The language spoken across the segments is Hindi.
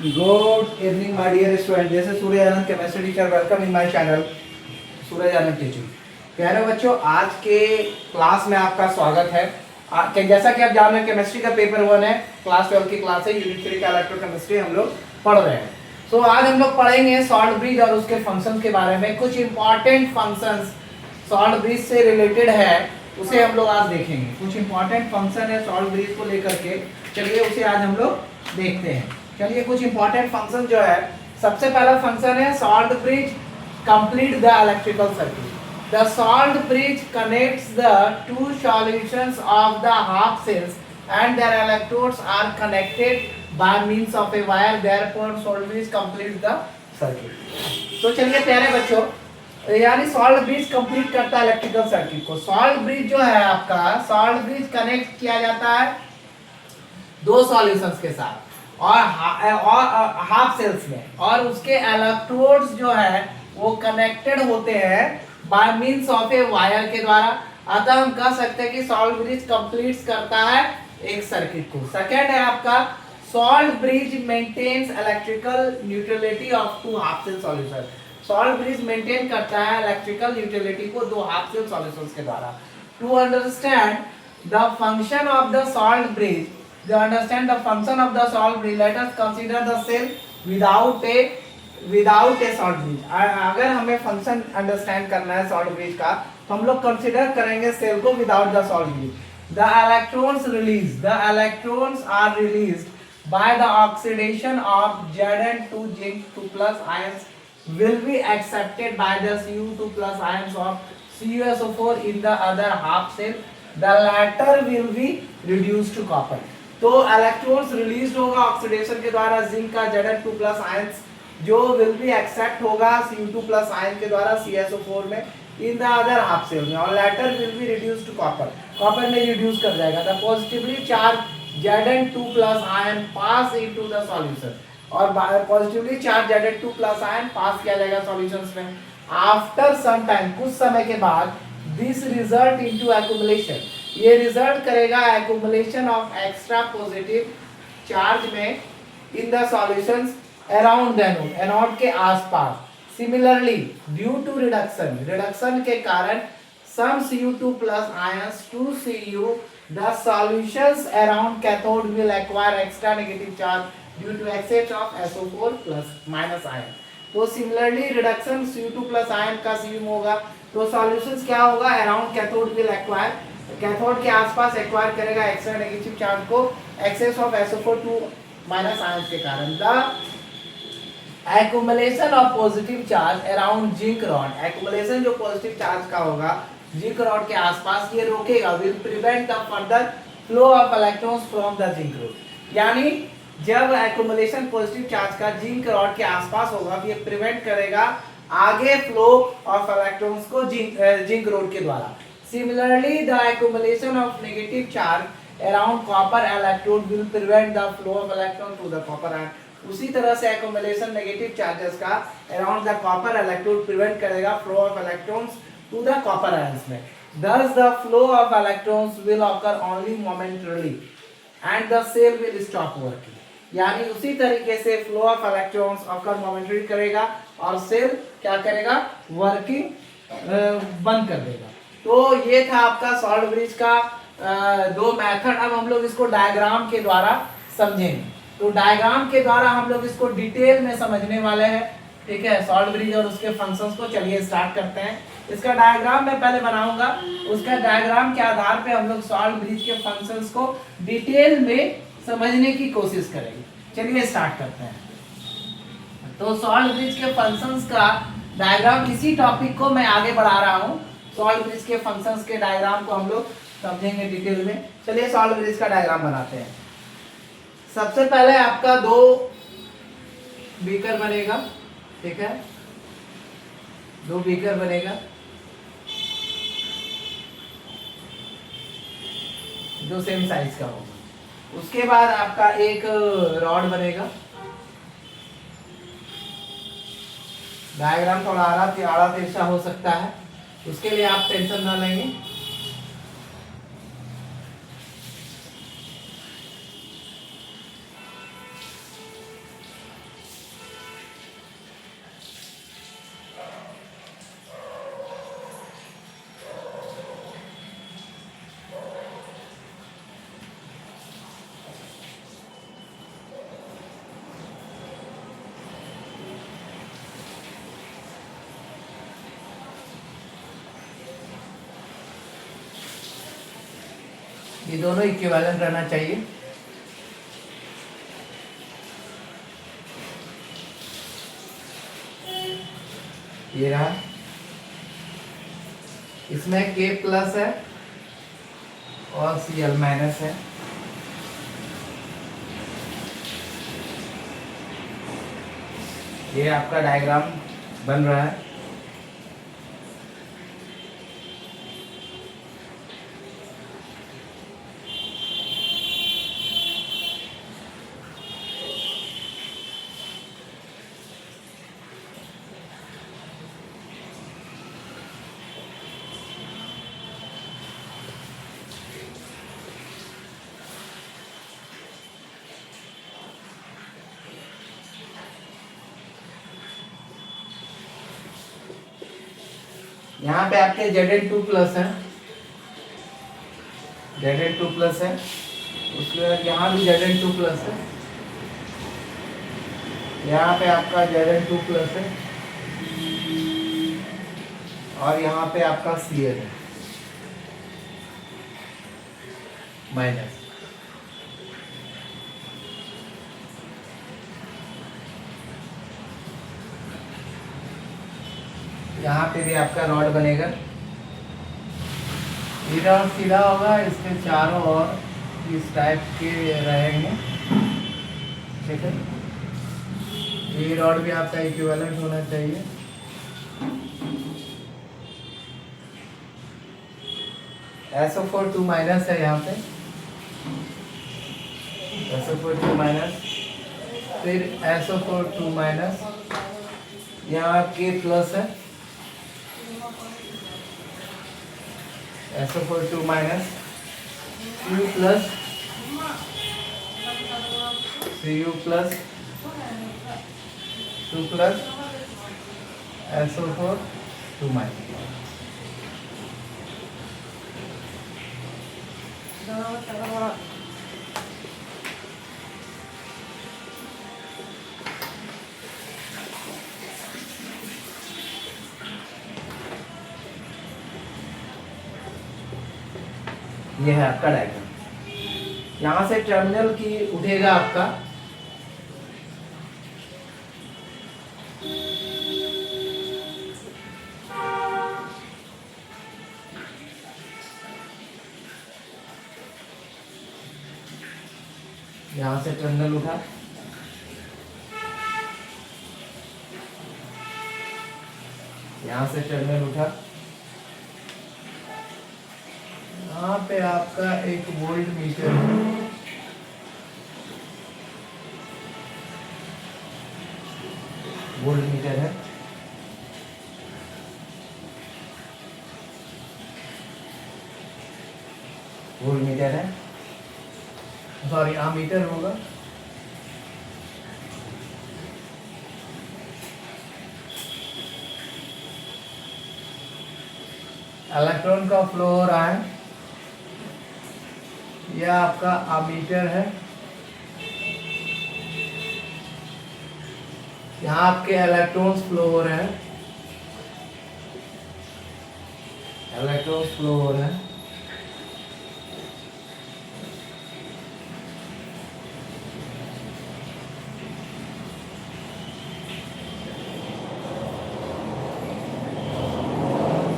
Good evening my dear student, जैसे Surya Anand chemistry teacher, welcome in my channel Suraj Anand teaching. प्यारे बच्चों, आज के क्लास में आपका स्वागत है। जैसा कि आप जान रहे हैं, केमिस्ट्री का पेपर 1 है, क्लास 12 की क्लास है, यूनिट 3 का इलेक्ट्रोकेमिस्ट्री हम लोग पढ़ रहे हैं। तो आज हम लोग पढ़ेंगे सॉल्ट ब्रिज और उसके फंक्शन के बारे में। कुछ इंपॉर्टेंट फंक्शंस सॉल्ट ब्रिज से रिलेटेड है, उसे हम लोग आज देखेंगे। कुछ इंपॉर्टेंट फंक्शन है सॉल्ट ब्रिज को लेकर के, चलिए उसे आज हम लोग देखते हैं। चलिए कुछ इंपॉर्टेंट फंक्शन जो है, सबसे पहला फंक्शन है salt bridge complete the electrical circuit. The salt bridge connects the two solutions of the half cells and their electrodes are connected by means of a wire, therefore salt bridge complete the circuit। तो चलिए प्यारे बच्चों, यानी सॉल्ट ब्रिज कंप्लीट करता है इलेक्ट्रिकल सर्किट को। सॉल्ट ब्रिज जो है आपका, सॉल्ट ब्रिज कनेक्ट किया जाता है दो सॉल्यूशंस के साथ और हाफ सेल्स में, और उसके इलेक्ट्रोड्स जो है वो कनेक्टेड होते हैं by means of a wire के द्वारा। अतः हम कह सकते हैं कि सॉल्ट ब्रिज कंप्लीट करता है एक सर्किट को। सेकंड है आपका, salt bridge maintains electrical neutrality of two half cell solution. Salt bridge maintain करता है इलेक्ट्रिकल न्यूट्रलिटी को दो हाफ सेल सॉल्यूशंस के द्वारा। To understand the function of the salt bridge, to understand the function of the salt bridge, let us consider the cell without a salt bridge। अगर हमें फंक्शन अंडरस्टैंड करना है सॉल्ट ब्रिज का, तो हम लोग कंसीडर करेंगे सेल को without the salt bridge. The electrons are released by the oxidation of Zn2 Zinc 2+ ions will be accepted by the Cu2+ ions of CuSO4 in the other half cell। The latter will be reduced to copper। तो इलेक्ट्रॉन्स रिलीज होगा ऑक्सीडेशन के द्वारा जिंक का Zn2+ आयंस, जो विल बी एक्सेप्ट होगा Cu2+ आयन के द्वारा CSO4 में in the other half cell में, और latter will be reduce to copper. Copper में रिड्यूस कर जाएगा। The positively charge Zn2+ ion pass into the solution, और positively charge Zn2+ ion pass किया जाएगा सॉल्यूशंस में। आफ्टर सम टाइम, कुछ समय के बाद, दिस रिजल्ट इनटू एक्युमुलेशन, ये रिजल्ट करेगा accumulation of extra positive charge में in the solutions around the anode, anode के आसपास। सिमिलरली ड्यू टू रिडक्शन के कारण some Cu2+ ions to Cu, the solutions around cathode will acquire extra negative charge due to excess of SO4+ ion। तो सिमिलरली रिडक्शन Cu2+ ion का Cu होगा, तो सॉल्यूशंस क्या होगा, around cathode will acquire, cathode के आसपास एक्वायर करेगा एक्स्ट्रा नेगेटिव चार्ज को एक्सेस ऑफ SO4+ आयंस के कारण। The accumulation of positive charge around zinc rod, accumulation जो पॉजिटिव चार्ज का होगा जिंक रॉड के आसपास, ये रोकेगा, will prevent the further flow of electrons from the zinc rod. यानी जब एक्युमुलेशन पॉजिटिव चार्ज का जिंक रॉड के आसपास होगा, ये प्रिवेंट करेगा आगे फ्लो ऑफ इलेक्ट्रॉन्स को जिंक रॉड के द्वारा। Similarly, the accumulation of negative charge around copper electrode will prevent the flow of electron to the copper ion। उसी तरह से accumulation negative charges का around the copper electrode prevent करेगा flow of electrons to the copper ions में। Thus the flow of electrons will occur only momentarily and the cell will stop working। यानी उसी तरीके से flow of electrons occur momentarily करेगा और सेल क्या करेगा, वर्किंग बंद कर देगा। तो ये था आपका सॉल्ट ब्रिज का दो मेथड। अब हम लोग इसको डायग्राम के द्वारा समझेंगे। तो डायग्राम के द्वारा हम लोग इसको डिटेल में समझने वाले हैं, ठीक है, सॉल्ट ब्रिज और उसके फंक्शंस को। चलिए स्टार्ट करते हैं। इसका डायग्राम मैं पहले बनाऊंगा, उसका डायग्राम के आधार पे हम लोग सॉल्ट ब्रिज के फंक्शंस को डिटेल में समझने की कोशिश करेंगे। चलिए स्टार्ट करते हैं। तो सॉल्ट ब्रिज के फंक्शंस का डायग्राम, इसी टॉपिक को मैं आगे बढ़ा रहा हूँ। सॉल्ट ब्रिज के फंक्शंस के डायग्राम को हम लोग समझेंगे डिटेल में। चलिए सॉल्ट ब्रिज का डायग्राम बनाते हैं। सबसे पहले आपका दो बीकर बनेगा, ठीक है, दो बीकर बनेगा जो सेम साइज का होगा। उसके बाद आपका एक रॉड बनेगा। डायग्राम थोड़ा आड़ा तिरछा हो सकता है, उसके लिए आप टेंशन ना लेंगे। ये दोनों इक्विवेलेंट रहना चाहिए। ये रहा, इसमें K प्लस है और Cl माइनस है। ये आपका डायग्राम बन रहा है। यहाँ पे आपके Zn2 प्लस है, Zn2 प्लस है, उसके बाद यहाँ भी Zn2 प्लस है, यहाँ पे आपका Zn2 प्लस है और यहाँ पे आपका Cl है माइनस। यहाँ पे भी आपका रॉड बनेगा, ये रॉड सीधा होगा, इसके चारों ओर इस टाइप के रहेंगे, ठीक है। ये रॉड भी आपका इक्विवेलेंट होना चाहिए। SO4 2 माइनस है यहाँ पे, SO4 2 माइनस, फिर SO4 2 माइनस, यहाँ K प्लस है, SO4 2 minus, Cu plus, Cu plus 2 plus, SO4 2 minus. ये है आपका डायग्राम। यहाँ से टर्मिनल की उठेगा आपका यहाँ से टर्मिनल उठा, यहाँ से टर्मिनल उठा, यहाँ पे आपका एक वोल्ट मीटर है, वोल्ट मीटर है, वोल्ट मीटर है, सॉरी आमीटर होगा। इलेक्ट्रॉन का फ्लो हो रहा है, यह आपका अमीटर है। यहाँ आपके इलेक्ट्रॉन्स फ्लो हो रहे हैं, इलेक्ट्रॉन्स फ्लो हो रहे हैं।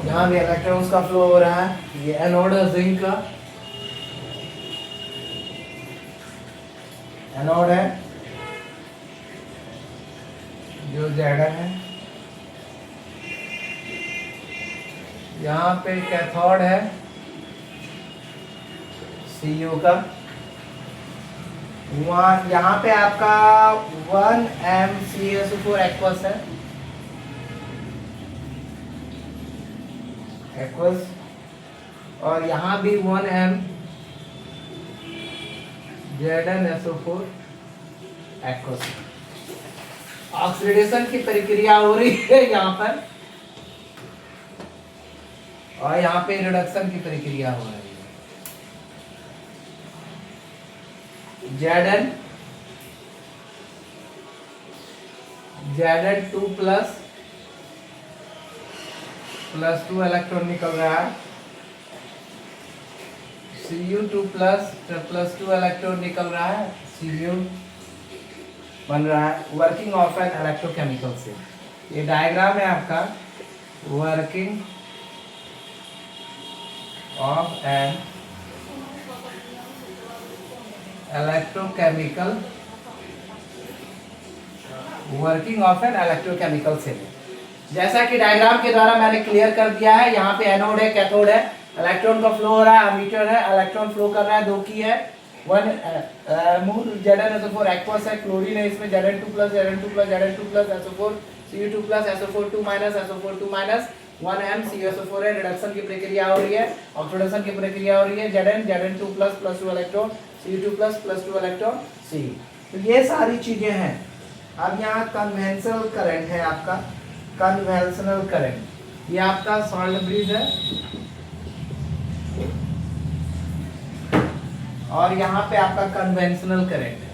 यहाँ भी इलेक्ट्रॉन्स का फ्लो हो रहा है। ये एनोड है जिंक का, एनोड है जो Zn है। यहाँ पे कैथोड है Cu का। वहाँ यहाँ पे आपका 1mCSO4 एक्वस है, एक्वस, और यहाँ भी 1m ZnSO4 एक्वस। ऑक्सीडेशन की प्रक्रिया हो रही है यहाँ पर, और यहाँ पे रिडक्शन की प्रक्रिया हो रही है। Zn2 प्लस +2 इलेक्ट्रॉन निकल रहा है, Cu2 प्लस 2 इलेक्ट्रॉन निकल रहा है, Cu बन रहा है, working of an electrochemical cell. ये डायग्राम है आपका working of an electrochemical cell. जैसा कि डायग्राम के द्वारा मैंने क्लियर कर दिया है, यहाँ पे एनोड है, कैथोड है, इलेक्ट्रॉन का फ्लो हो रहा है, एमीटर है, इलेक्ट्रॉन फ्लो कर रहा है, दो की है, वन मूल Zn एक्वस है, क्लोरीन है, इसमें Zn2 plus SO4 Cu2 plus SO4 2 minus SO4 2 minus 1M CuSO4 है, रिडक्शन की प्रक्रिया हो रही है, ऑक्सीडेशन की प्रक्रिया हो रही है, Zn2 plus 2 electron Cu2 plus 2 electron C। तो ये सारी चीजें हैं। अब यहाँ कन्वेंशनल करंट है आपका, कन्वेंशनल करंट, ये आपका सॉल्ट ब्रिज है, और यहाँ पे आपका कन्वेंशनल करंट है।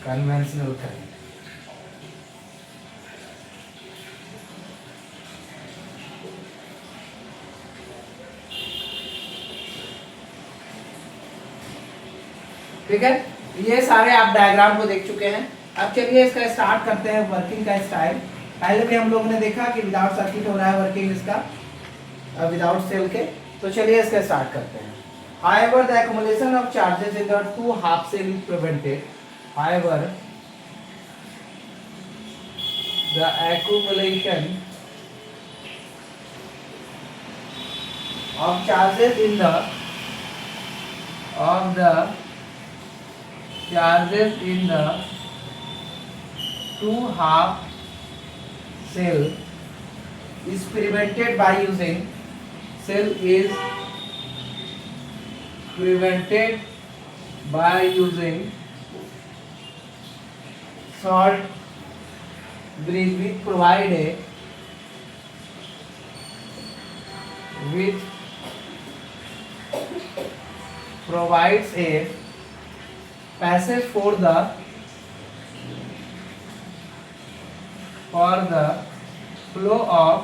कन्वेंशनल करंट ठीक है। ये सारे आप डायग्राम को देख चुके हैं। अब चलिए इसका स्टार्ट करते हैं वर्किंग का स्टाइल। पहले भी हम लोगों ने देखा कि विदाउट सर्किट हो रहा है वर्किंग इसका, विदाउट सेल के। तो चलिए इसका स्टार्ट करते हैं। However, the accumulation of charges in the two half cell is prevented. However, the accumulation of charges in the two half cell is prevented by using salt bridge which provides a passage for the flow of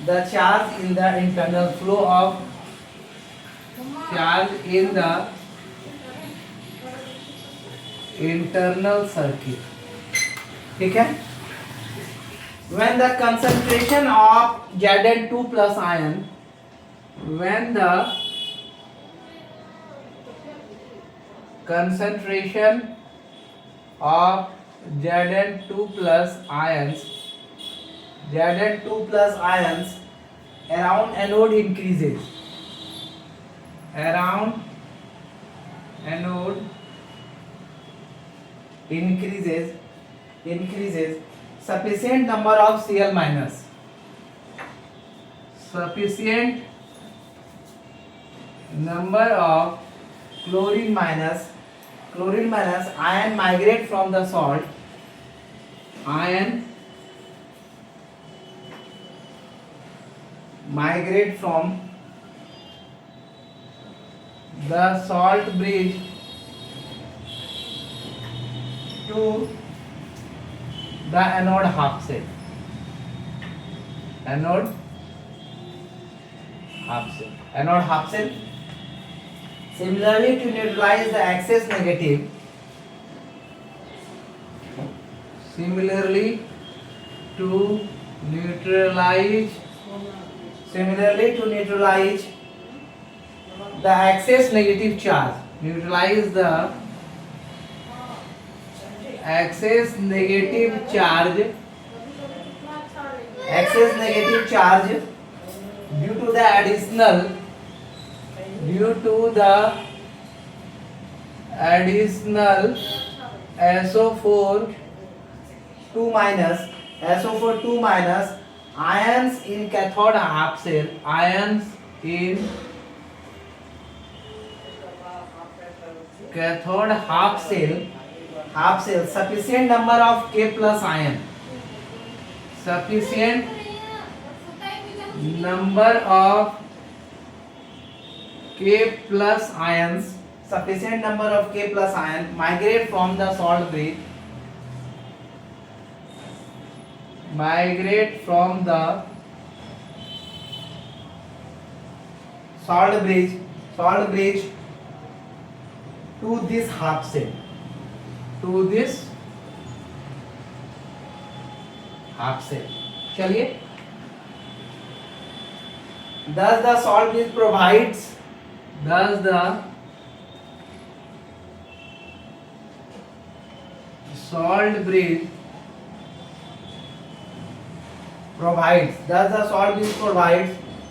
the charge in the internal flow of charge in the internal circuit। ठीक है। When the concentration of Zn2 plus ion, when the concentration of Zn2 plus ions around anode increases, sufficient number of Cl minus, sufficient number of chlorine minus ion migrate from the salt, migrate from the salt bridge to the anode half cell, anode half cell। Similarly, to neutralize the excess negative, the excess negative charge, neutralize the excess negative charge due to the additional SO4 2 minus ions in cathode half cell, sufficient number of K plus ion, sufficient number of K plus ions migrate from the salt bridge migrate from the salt bridge to this half cell, चलिए। thus the salt bridge provides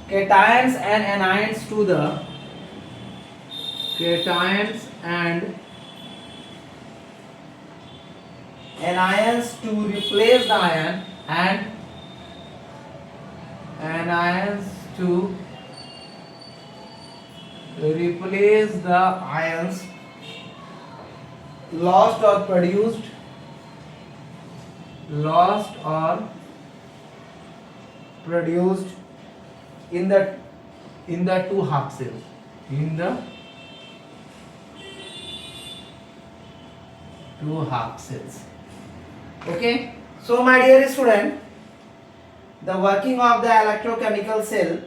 cations and anions to replace the ion and anions to replace the ions lost or produced in the two half cells, okay. So my dear student, the working of the electrochemical cell,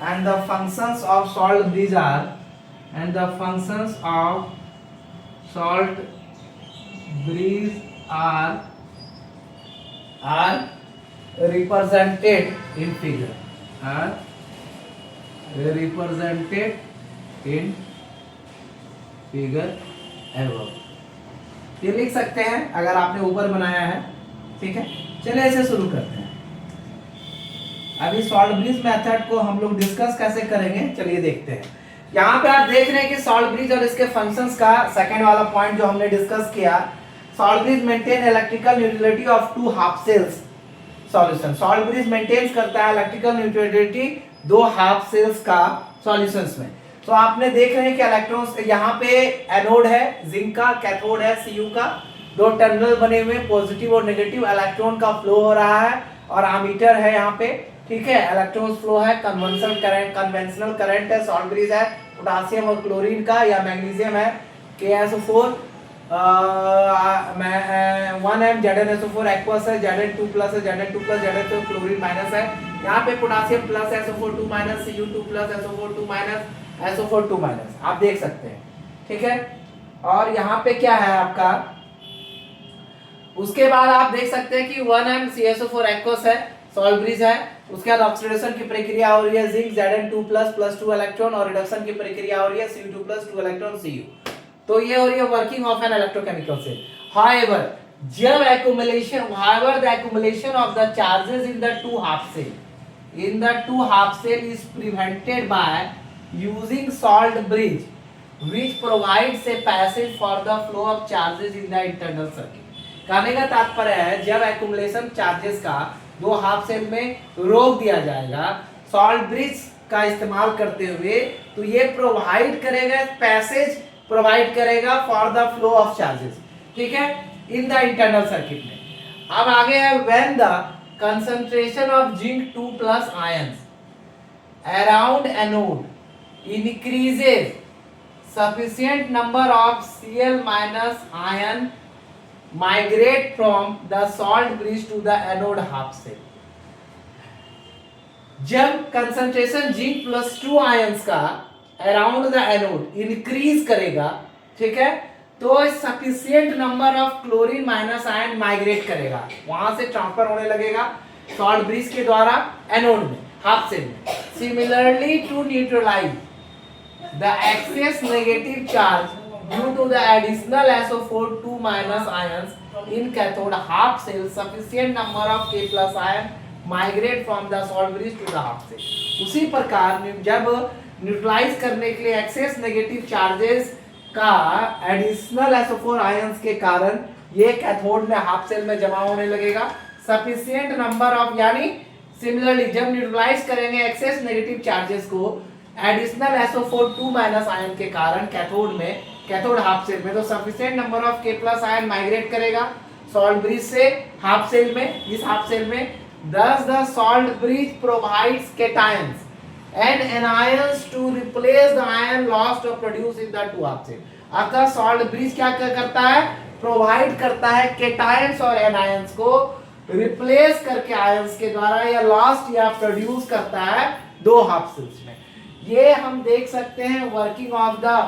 and the functions of salt bridge are represented in figure, above। ये लिख सकते हैं अगर आपने ऊपर बनाया है, ठीक है। चलिए इसे शुरू करते हैं। अभी सॉल्ट ब्रिज मेथड को हम लोग डिस्कस कैसे करेंगे, चलिए देखते हैं। यहाँ पे आप देख रहे हैं कि सॉल्ट ब्रिज और इसके फंक्शंस का सेकंड वाला पॉइंट जो हमने डिस्कस किया, salt bridge maintain electrical neutrality of two half cells solution. Salt bridge maintain करता है इलेक्ट्रिकल न्यूट्रलिटी दो हाफ सेल्स का सॉल्यूशंस में। तो आपने देख रहे हैं कि इलेक्ट्रॉन्स, यहाँ पे एनोड है जिंक का, कैथोड है Cu का, दो टर्मिनल बने हुए पॉजिटिव और नेगेटिव, इलेक्ट्रॉन का फ्लो हो रहा है और एमीटर है यहाँ पे, ठीक है। इलेक्ट्रॉन फ्लो है, कन्वेंशनल करंट है, सॉल्ट ब्रिज है पोटासियम और क्लोरीन का या मैग्नीशियम है KSO4 1M ZnSO4 एक्वस है, Zn2 प्लस है, Zn2 plus Zn2 chlorine minus है। यहाँ पे potassium plus SO4 2 minus, Cu2 plus SO4 2 minus, SO4 2 minus, आप देख सकते हैं, ठीक है। और यहाँ पे क्या है आपका, उसके बाद आप देख सकते हैं कि 1M CSO4 एक्वस है, सॉल्ट ब्रिज है। उसके बाद ऑक्सीडेशन की प्रक्रिया हो रही है जिंक Zn2 प्लस 2 इलेक्ट्रॉन, और रिडक्शन की प्रक्रिया हो रही है Cu2 प्लस 2 इलेक्ट्रॉन Cu। तो ये हो रही है working of an electrochemical cell. However, जब the accumulation of the charges in the two half cell is prevented by using salt bridge, which provides a passage for the flow of charges in the internal circuit। कहने का तात्पर्य है जब एक्युमुलेशन चार्जेस का दो हाफ सेल में रोक दिया जाएगा सॉल्ट ब्रिज का इस्तेमाल करते हुए, तो ये प्रोवाइड करेगा पैसेज, प्रोवाइड करेगा for the flow of charges, ठीक है, इन द इंटरनल सर्किट में। अब आगे है when the concentration of zinc 2 plus ions around anode increases sufficient number of Cl minus ion migrate from the salt bridge to the anode half cell। जब कंसंट्रेशन जिंक प्लस 2 आयंस का अराउंड द एनोड इंक्रीज करेगा, ठीक है, तो sufficient number of chlorine minus ion migrate करेगा, वहां से ट्रांसफर होने लगेगा सॉल्ट ब्रिज के द्वारा एनोड में, हाफ सेल में। Similarly to neutralize the excess negative charge due to the additional SO4 2 minus ions in cathode half cell, sufficient number of K plus ion migrate from the salt bridge to the half cell। उसी प्रकार जब न्यूट्रलाइज करने के लिए एक्सेस नेगेटिव चार्जेस का एडिशनल SO4 आयंस के कारण ये कैथोड में हाफ सेल में जमा होने लगेगा, सफिशिएंट नंबर ऑफ यानी सिमिलरली जब न्यूट्रलाइज करेंगे एक्सेस नेगेटिव चार्जेस को एडिशनल SO4 2 माइनस आयन के कारण कैथोड में, कैथोड हाफ सेल में, तो sufficient number of K plus ion migrate करेगा सॉल्ट ब्रिज से हाफ सेल में, इस हाफ सेल में। thus the salt bridge provides cations and anions to replace the ion lost or produced in the two half cell। अतः सॉल्ट ब्रिज क्या करता है, प्रोवाइड करता है केटायंस और एनायंस को रिप्लेस करके आयंस के द्वारा, या लॉस्ट या प्रोड्यूस करता है दो हाफ सेल्स में। ये हम देख सकते हैं working of the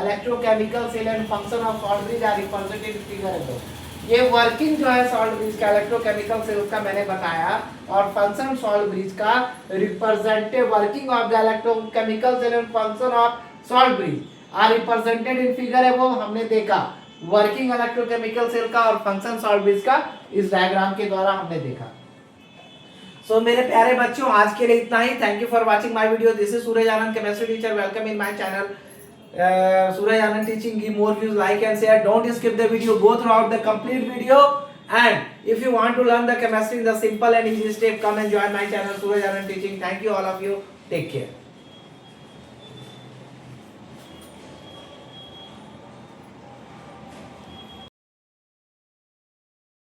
electrochemical cell and function of salt bridge are represented in figure 2। ये वर्किंग जो है सॉल्ट ब्रिज का इलेक्ट्रोकेमिकल सेल का मैंने बताया, और फंक्शन सॉल्ट ब्रिज का representative working of the electrochemical cell and function of salt bridge are represented in figure है, वो हमने देखा वर्किंग इलेक्ट्रोकेमिकल सेल का और फंक्शन सॉल्ट ब्रिज का इस डायग्राम के द्वारा हमने देखा। सो मेरे प्यारे बच्चों, आज के लिए इतना ही। Thank you for watching my video. This is Suraj Anand, chemistry teacher. Welcome in my channel Suraj Anand Teaching. Give more views, like and share. Don't skip the video. Go throughout the complete video. And if you want to learn the chemistry in the simple and easy step, come and join my channel Suraj Anand Teaching. Thank you all of you. Take care.